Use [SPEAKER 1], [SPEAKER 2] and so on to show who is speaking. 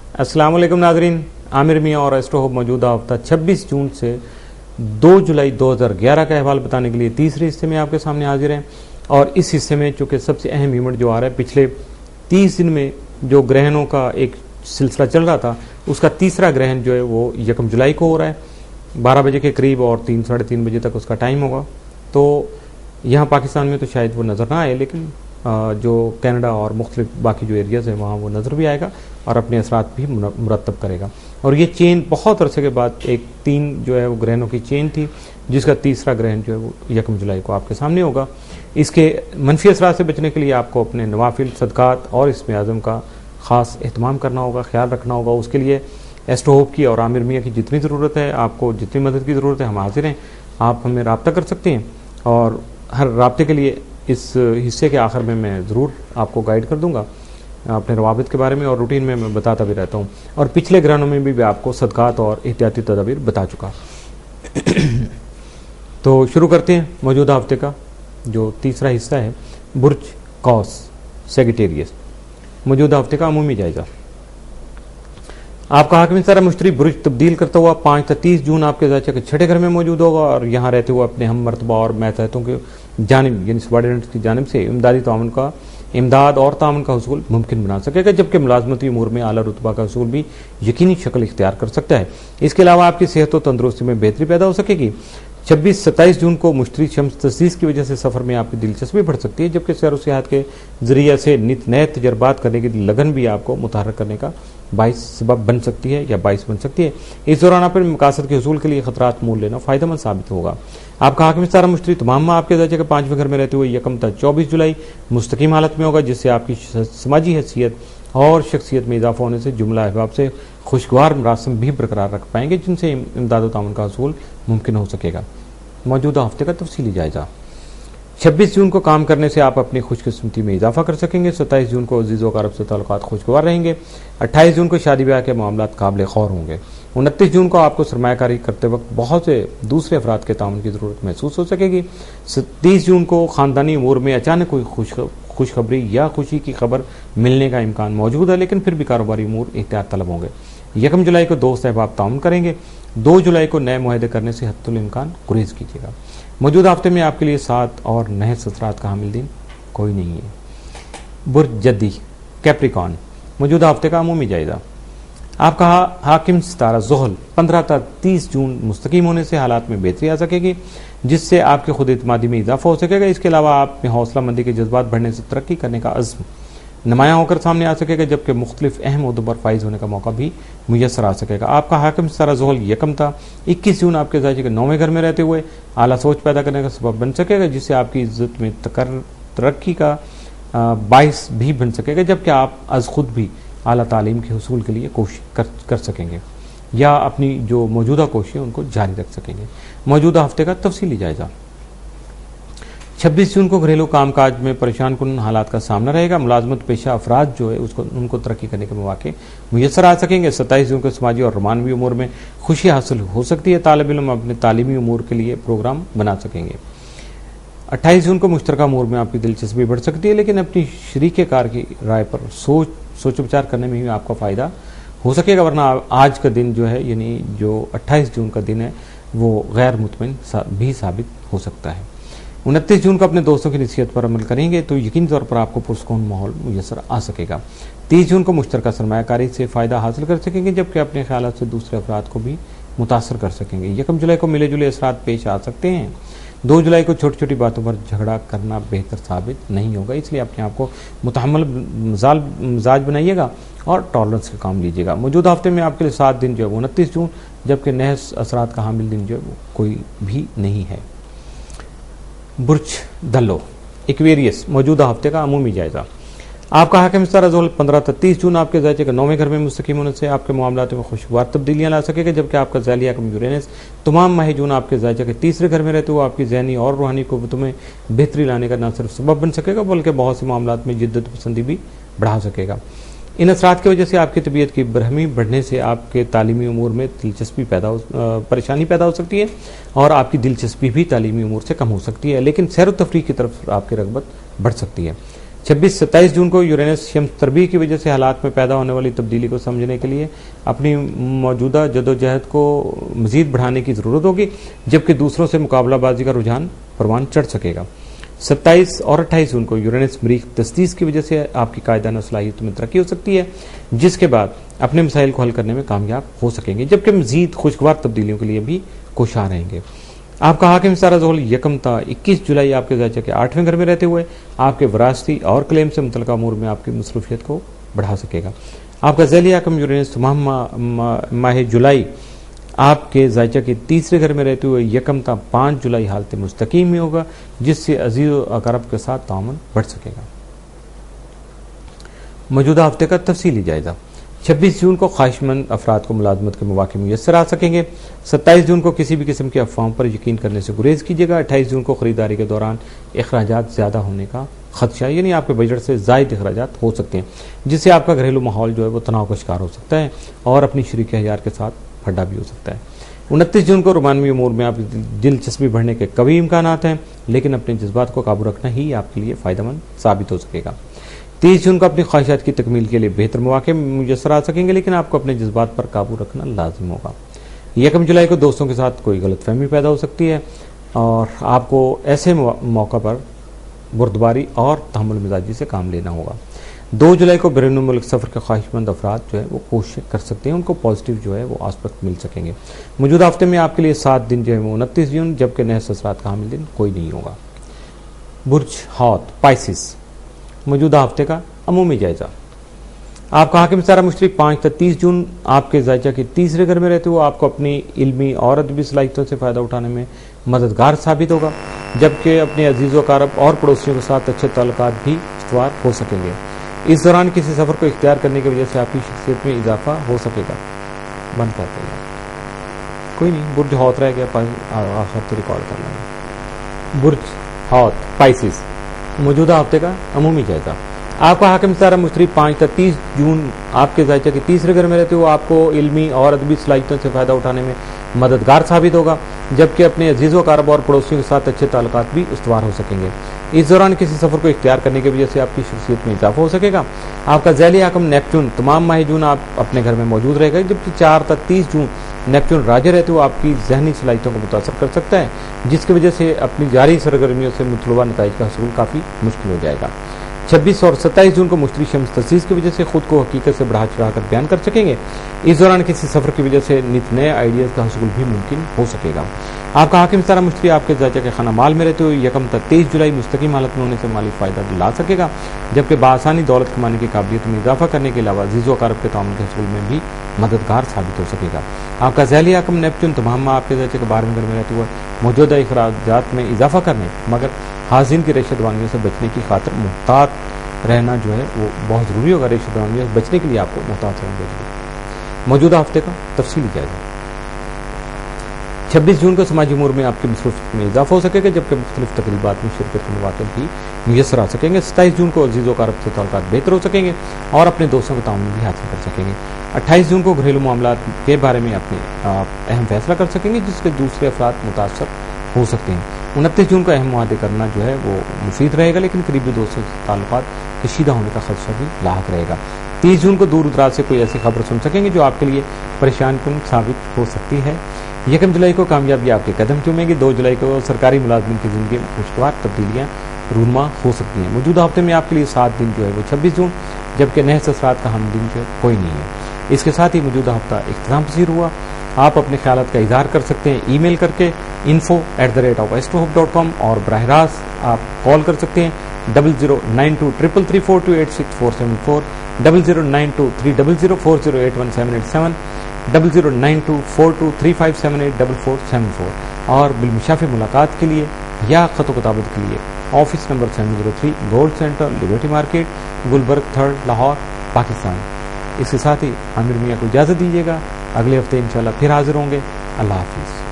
[SPEAKER 1] अस्सलाम वालेकुम नाज़रीन, आमिर मियाँ और एस्ट्रो होप मौजूदा हफ्ता 26 जून से 2 जुलाई 2011 का अहवाल बताने के लिए तीसरे हिस्से में आपके सामने हाजिर हैं। और इस हिस्से में चूँकि सबसे अहम इवेंट जो आ रहा है, पिछले 30 दिन में जो ग्रहणों का एक सिलसिला चल रहा था, उसका तीसरा ग्रहण जो है वो 1 जुलाई को हो रहा है 12 बजे के करीब, और 3 साढ़े 3 बजे तक उसका टाइम होगा। तो यहाँ पाकिस्तान में तो शायद वो नज़र ना आए, लेकिन जो कनाडा और मुख्तलिफ बाकी जो एरियाज़ हैं वहाँ वो नज़र भी आएगा और अपने असरात भी मुरतब करेगा। और ये चेन बहुत अरसे के बाद एक 3 जो है वो ग्रहणों की चेन थी, जिसका तीसरा ग्रहण जो है वो 1 जुलाई को आपके सामने होगा। इसके मनफी असरात से बचने के लिए आपको अपने नवाफिल, सदकात और इसमें आज़म का ख़ास एहतमाम करना होगा, ख्याल रखना होगा। उसके लिए एस्ट्रो होप की और आमिर मियाँ की जितनी ज़रूरत है, आपको जितनी मदद की ज़रूरत है, हम हाजिर हैं। आप हमें रब्ता कर सकते हैं और हर रब्ते के लिए इस हिस्से के आखिर में मैं ज़रूर आपको गाइड कर दूंगा अपने रवाबित के बारे में, और रूटीन में मैं बताता भी रहता हूँ। और पिछले ग्रहणों में भी आपको सदकात और एहतियाती तदाबीर बता चुका। तो शुरू करते हैं मौजूदा हफ्ते का जो तीसरा हिस्सा है, बुर्ज कौस सेगिटेरियस, मौजूदा हफ्ते का अमूमी जायजा। आपका हाकिम सारा मुश्तरी बुर्ज तब्दील करता हुआ 5 से 30 जून आपके ज़ायचे के छठे घर में मौजूद होगा, और यहाँ रहते हुए अपने हम मरतबा और मैतहतों के जानिब यानी सबॉर्डिनेट्स की जानिब से इमदाद और ताउन का हसूल मुमकिन बना सकेगा, जबकि मुलाजमती उमूर में आला रुतबा का हसूल भी यकीनी शक्ल इख्तियार कर सकता है। इसके अलावा आपकी सेहत और तंदुरुस्ती में बेहतरी पैदा हो सकेगी। 26-27 जून को मुश्तरी शम्स तस्दीस की वजह से सफ़र में आपकी दिलचस्पी बढ़ सकती है, जबकि सैर व सियाहत के जरिए से नित नए तजर्बात करने की लगन भी आपको मुतहर्रिक करने का बाइस सबब बन सकती है या बाइस बन सकती है। इस दौरान अपने मकासद के हसूल के लिए खतरात मोल लेना फ़ायदेमंद साबित होगा। आपका हाकिम सारा मुश्तरी तमाम माह आपके दर्जे के 5वें घर में रहते हुए 1 से 24 जुलाई मुस्तकीम हालत में होगा, जिससे आपकी समाजी हैसियत और शख्सियत में इजाफा होने से जुमला अहबाब से खुशगवार मरासम भी बरकरार रख पाएंगे, जिनसे इमदाद व ताउन का हसूल मुमकिन हो सकेगा। मौजूदा हफ्ते का तफसीली जायजा। 26 जून को काम करने से आप अपनी खुशकिस्मती में इजाफा कर सकेंगे। 27 जून को अजीज़ व क़रीब से ताल्लुकात खुशगवार रहेंगे। 28 जून को शादी ब्याह के मामलात काबिल गौर होंगे। 29 जून को आपको सरमायाकारी करते वक्त बहुत से दूसरे अफराद के ताउन की ज़रूरत महसूस हो सकेगी। 30 जून को ख़ानदानी उमूर में अचानक कोई खुशखबरी या खुशी की खबर मिलने का इम्कान मौजूद है, लेकिन फिर भी कारोबारी उमूर एहतियात तलब होंगे। 1 जुलाई को दोस्त अहबाब ताउन करेंगे। 2 जुलाई को नए मुआहदे करने से हत्तुल इम्कान गुरेज कीजिएगा। मौजूदा हफ्ते में आपके लिए 7 और नए ससरात का हामिल दिन कोई नहीं है। बुर्ज जद्दी कैप्रिकॉन, मौजूदा हफ्ते का अमूमी जायजा। आपका हाकिम सितारा ज़ुहल 15 से 30 जून मुस्तकीम होने से हालात में बेहतरी आ सकेगी, जिससे आपके खुद एतमादी में इजाफा हो सकेगा। इसके अलावा आप में हौसला मंदी के जज्बात बढ़ने से तरक्की करने का अज़्म नुमायाँ होकर सामने आ सकेगा, जबकि मुख्तलिफ अहम उहदों पर फाइज होने का मौका भी मुयसर आ सकेगा। आपका हाकिम सितारा ज़ुहल 1 था 21 जून आपके ज़ायचे के 9वें घर में रहते हुए आला सोच पैदा करने का सबब बन सकेगा, जिससे आपकी इज्जत में तरक्की का बाइस भी बन सकेगा, जबकि आप अज़ खुद भी आला तालीम के हसूल के लिए कोशिश कर सकेंगे या अपनी जो मौजूदा कोशिशें उनको जारी रख सकेंगे। मौजूदा हफ्ते का तफसीली जायजा। 26 जून को घरेलू कामकाज में परेशान कुन हालात का सामना रहेगा। मुलाजमत पेशा अफराद जो है उनको तरक्की करने के मौके मुयसर आ सकेंगे। 27 जून को समाजी और रोमानवी उमूर में खुशी हासिल हो सकती है। तालिब इल्म अपने तालीमी उमूर के लिए प्रोग्राम बना सकेंगे। 28 जून को मुश्तरका उमूर में आपकी दिलचस्पी बढ़ सकती है, लेकिन अपनी शरीक कार की राय पर सोच विचार करने में ही आपका फ़ायदा हो सकेगा, वरना आज का दिन जो है यानी जो 28 जून का दिन है वो गैर मुतमईन भी साबित हो सकता है। 29 जून को अपने दोस्तों की नसीहत पर अमल करेंगे तो यकीनी तौर पर आपको पुरसकून माहौल मुयसर आ सकेगा। 30 जून को मुश्तरका सरमायाकारी से फ़ायदा हासिल कर सकेंगे, जबकि अपने ख्यालात से दूसरे अफराद को भी मुतासर कर सकेंगे। 1 जुलाई को मिले जुले असरात पेश आ सकते हैं। 2 जुलाई को छोटी छोटी बातों पर झगड़ा करना बेहतर साबित नहीं होगा, इसलिए अपने आप को मुतहम्मल मिजाज बनाइएगा और टॉलरेंस का काम लीजिएगा। मौजूदा हफ्ते में आपके लिए 7 दिन जो है 29 जून, जबकि नए असरात का हामिल दिन जो है वो कोई भी नहीं है। बुर्ज दल्लो एक्वेरियस, मौजूदा हफ्ते का अमूमी जायजा। आपका हाकिम सितारा ज़ुहल 15 से 30 जून आपके ज़ायचे के 9वें घर में मुस्तकीम होने से आपके मामलात में खुशगवार तब्दीलियाँ ला सकेगा, जबकि आपका ज़ैली हाकिम यूरेनस तमाम माह जून आपके ज़ायचे के 3रे घर में रहते हुए आपकी ज़हनी और रूहानी क़ुव्वतों में बेहतरी लाने का न सिर्फ सबब बन सकेगा, बल्कि बहुत से मामलात में जिद्दत पसंदी भी बढ़ा सकेगा। इन असरात की वजह से आपकी तबीयत की बरहमी बढ़ने से आपके तालीमी उमूर में परेशानी पैदा हो सकती है, और आपकी दिलचस्पी भी तालीमी उमूर से कम हो सकती है, लेकिन सैर व तफरीह की तरफ आपकी रगबत बढ़ सकती है। 26-27 जून को यूरेनस शम्स तरबीह की वजह से हालात में पैदा होने वाली तब्दीली को समझने के लिए अपनी मौजूदा जदोजहद को मजीद बढ़ाने की ज़रूरत होगी, जबकि दूसरों से मुकाबलाबाजी का रुझान परवान चढ़ सकेगा। 27 और 28 जून को यूरेनस मरीख तस्दीस की वजह से आपकी कायदाना सलाहियत में तरक्की हो सकती है, जिसके बाद अपने मसाइल को हल करने में कामयाब हो सकेंगे, जबकि मजीद खुशगवार तब्दीलियों के लिए भी कोशां रहेंगे। आपका हाकिम सारा ज़ोहल यकम ता 21 जुलाई आपके ज़ायचा के 8वें घर में रहते हुए आपके वरासती और क्लेम से मुतल्लिक़ अमूर में आपकी मसरूफियत को बढ़ा सकेगा। आपका ज़ैली हाकिम यूरेनस तमाम माह जुलाई आपके ज़ायचा के 3रे घर में रहते हुए यकम ता 5 जुलाई हालत मुस्तकीम में होगा, जिससे अजीज़ व अक़रब के साथ तामुन बढ़ सकेगा। मौजूदा हफ्ते का तफसीली जायजा। 26 जून को ख्वाहिशमंद अफराद को मुलाजमत के मौके मुयस्सर आ सकेंगे। 27 जून को किसी भी किस्म की अफवाहों पर यकीन करने से गुरेज कीजिएगा। 28 जून को खरीदारी के दौरान अखराजात ज़्यादा होने का खदशा, यानी आपके बजट से ज़ायद अखराजात हो सकते हैं, जिससे आपका घरेलू माहौल जो है वो तनाव का शिकार हो सकता है और अपनी शरीक हयार के साथ फड्डा भी हो सकता है। 29 जून को रोमानवी अमूर में आप दिलचस्पी बढ़ने के कभी इम्कानात हैं, लेकिन अपने जज्बात को काबू रखना ही आपके लिए फ़ायदेमंद साबित हो सकेगा। 30 जून को अपनी ख्वाहिशात की तकमील के लिए बेहतर मौके मुयस्सर आ सकेंगे, लेकिन आपको अपने जज्बात पर काबू रखना लाजिम होगा। 1 जुलाई को दोस्तों के साथ कोई गलतफहमी पैदा हो सकती है और आपको ऐसे मौका पर बुर्दबारी और तहम्मुल मिजाजी से काम लेना होगा। 2 जुलाई को बैरून मुल्क सफ़र के ख्वाहिशमंद अफराद जो है वो कोशिश कर सकते हैं, उनको पॉजिटिव जो है वो आस्पेक्ट मिल सकेंगे। मौजूदा हफ्ते में आपके लिए 7 दिन जो है वो 29 जून, जबकि नए ससरात का हामिल दिन कोई नहीं होगा। बुर्ज हौत पाइसिस। मौजूदा हफ्ते का अमूमी जायजा। आपका हाकिम सारा मुश्तरी 5 से 30 जून आपके ज़ायचा के 3रे घर में रहते हुए आपको अपनी इल्मी और अदबी सलाहियतों से फ़ायदा उठाने में मददगार साबित होगा, जबकि अपने अजीज़ कारब और पड़ोसियों के साथ अच्छे ताल्लुकात भी इस्तवार हो सकेंगे। इस दौरान किसी सफ़र को इख्तियार करने की वजह से आपकी शख्सियत में इजाफा हो सकेगा। बंद करते हैं, कोई नहीं, बुर्ज हौत रह गया, आखिर तो रिकॉर्ड कर लेंगे। बुर्ज हौत पाइसिस। मौजूदा हफ्ते का अमूमी जायजा। आपका हाकिम सारा मुश्तरी 5 से 30 जून आपके ज़ायचा के 3रे घर में रहते हुए आपको इल्मी और अदबी सलाहियतों से फ़ायदा उठाने में मददगार साबित होगा, जबकि अपने अजीज़ व कारब और पड़ोसियों के साथ अच्छे ताल्लुकात भी इस्तवार हो सकेंगे। इस दौरान किसी सफ़र को इख्तियार करने की वजह से आपकी शख्सियत में इजाफा हो सकेगा। आपका ज़ैली हाकिम नेपच्यून तमाम माह जून आप अपने घर में मौजूद रहेगा, जबकि 4 से 30 जून नेपच्यून राजे रहते हुए आपकी जहनी सलाहियतों को मुतासर कर सकता है, जिसकी वजह से अपनी जारी सरगर्मियों से मतलूबा नताइज का हसूल काफ़ी मुश्किल हो जाएगा। 26 और 27 जून को मुश्तरी शम्स तस्दीस की वजह से खुद को हकीकत से बढ़ा चढ़ाकर बयान कर सकेंगे। इस दौरान किसी सफ़र की वजह से नित नए आइडियाज़ का हसूल भी मुमकिन हो सकेगा। आपका हाकिम सारा मुश्तरी आपके ज़ायचा के खाना माल में रहते हुए यकम तक 23 जुलाई मुस्तकीम हालत में होने से माली फ़ायदा ला सकेगा, जबकि बासानी दौलत कमाने की काबिलियत में इजाफा करने के अलावा अज़ीज़ व कारब के तामुन के हसूल में भी मददगार साबित हो सकेगा। आपका ज़ैली हाकिम नेपच्यून तमाम माह आपके ज़ायचे के 12वें घर में रहते हुए मौजूदा अखराजात में इजाफा करने मगर हाज़िन की रेशदवानियों से बचने की खातिर मुहतात रहना जो है वो बहुत ज़रूरी होगा। रेशदवानियों से बचने के लिए आपको मुहतात रहना जरूरी। मौजूदा हफ्ते का तफसीली जायजा। 26 जून को समाजी उमूर में आपकी मसरूफियत में इजाफा हो सकेगा, जबकि मुख्तलिफ तकरीबात में शिरकत के मौके भी मुयस्सर आ सकेंगे। 27 जून को अजीज़ व कारब से ताल्लुकात बेहतर हो सकेंगे और अपने दोस्तों का ताउन भी हासिल कर सकेंगे। 28 जून को घरेलू मामलात के बारे में अपने अहम फैसला कर सकेंगे, जिसके दूसरे अफराद मुतासर हो सकते हैं। 29 जून को अहम मुआहदे करना जो है वो मुफीद रहेगा, लेकिन करीबी दोस्तों से ताल्लुकात कशीदा होने का खदशा भी लाहक रहेगा। 30 जून को दूर दराज से कोई ऐसी खबर सुन सकेंगे जो आपके लिए परेशानकुन साबित हो सकती है। 1 जुलाई को कामयाबी आपके कदम चूमेगी। 2 जुलाई को सरकारी मुलाजमिन की जिंदगी में खुशगवार तब्दीलियाँ रूनमा हो सकती हैं। मौजूदा हफ्ते में आपके लिए 7 दिन जो है वो 26 जून, जबकि नए ससरात का हम दिन जो कोई नहीं है। इसके साथ ही मौजूदा हफ्ता इख्तिताम पसीर हुआ। आप अपने ख्यालात का इजहार कर सकते हैं ईमेल करके info@astrohope.com और बराह रास्त आप कॉल कर सकते हैं 00923334286474 00923004081787 00924235784474 और बिलमुशाफे मुलाकात के लिए या खत किताबत के लिए office number 703 gold centre liberty market Gulberg 3rd Lahore Pakistan. इसके साथ ही आमिर मियाँ को इजाज़त दीजिएगा। अगले हफ्ते इंशाल्लाह फिर हाजिर होंगे। अल्लाह हाफिज़।